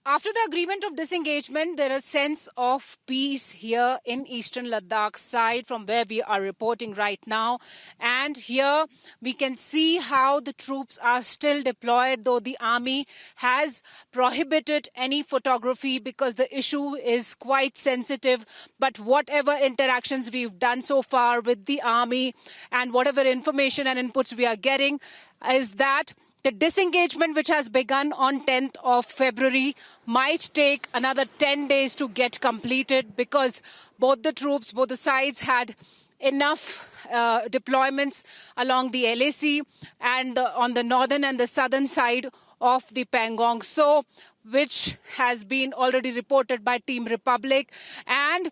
After the agreement of disengagement, there is a sense of peace here in eastern Ladakh side from where we are reporting right now. And here we can see how the troops are still deployed, though the army has prohibited any photography because the issue is quite sensitive. But whatever interactions we've done so far with the army and whatever information and inputs we are getting is that the disengagement, which has begun on 10th of February, might take another 10 days to get completed because both the sides had enough deployments along the LAC and on the northern and the southern side of the Pangong Tso, which has been already reported by Team Republic. And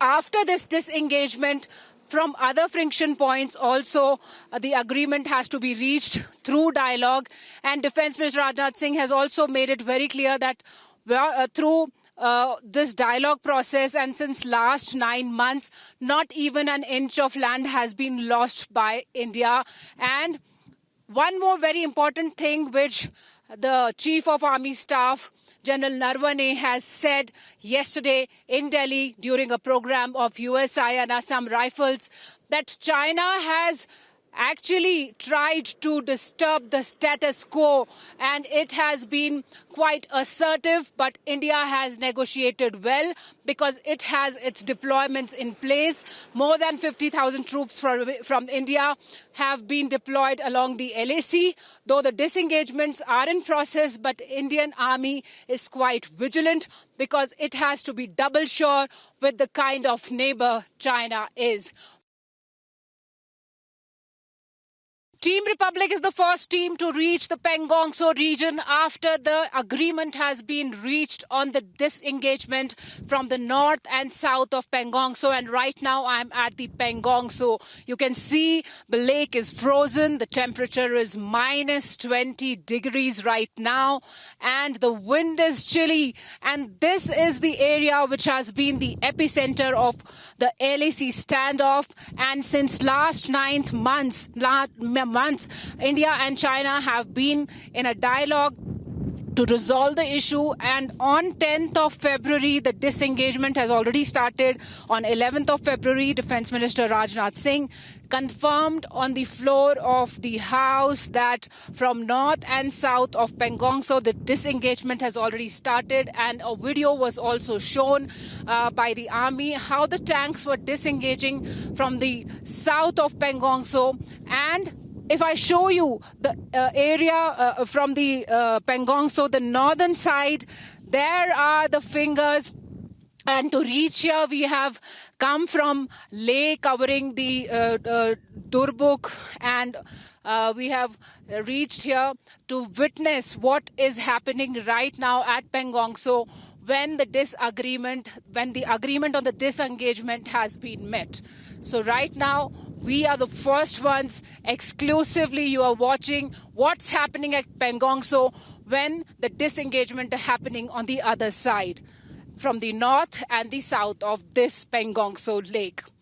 after this disengagement, from other friction points also, the agreement has to be reached through dialogue. And Defence Minister Rajnath Singh has also made it very clear that through this dialogue process and since last 9 months, not even an inch of land has been lost by India. And one more very important thing which the Chief of Army Staff, General Narwane, has said yesterday in Delhi during a program of USI and Assam Rifles that China has actually tried to disturb the status quo, and it has been quite assertive, but India has negotiated well because it has its deployments in place. More than 50,000 troops from India have been deployed along the LAC, though the disengagements are in process, but Indian Army is quite vigilant because it has to be double sure with the kind of neighbor China is. Team Republic is the first team to reach the Pangong Tso region after the agreement has been reached on the disengagement from the north and south of Pangong Tso. And right now I'm at the Pangong Tso. You can see the lake is frozen. The temperature is minus 20 degrees right now. And the wind is chilly. And this is the area which has been the epicenter of the LAC standoff. And since last 9 months, India and China have been in a dialogue to resolve the issue, and on 10th of February, the disengagement has already started. On 11th of February, Defence Minister Rajnath Singh confirmed on the floor of the House that from north and south of Pangong Tso, the disengagement has already started, and a video was also shown by the army how the tanks were disengaging from the south of Pangong Tso. And if I show you the area from the Pangong Tso, the northern side, there are the fingers. And to reach here, we have come from Leh covering the Durbuk, and we have reached here to witness what is happening right now at Pangong Tso when the agreement on the disengagement has been met. So right now, we are the first ones exclusively. You are watching what's happening at Pangong Tso when the disengagement is happening on the other side from the north and the south of this Pangong Tso lake.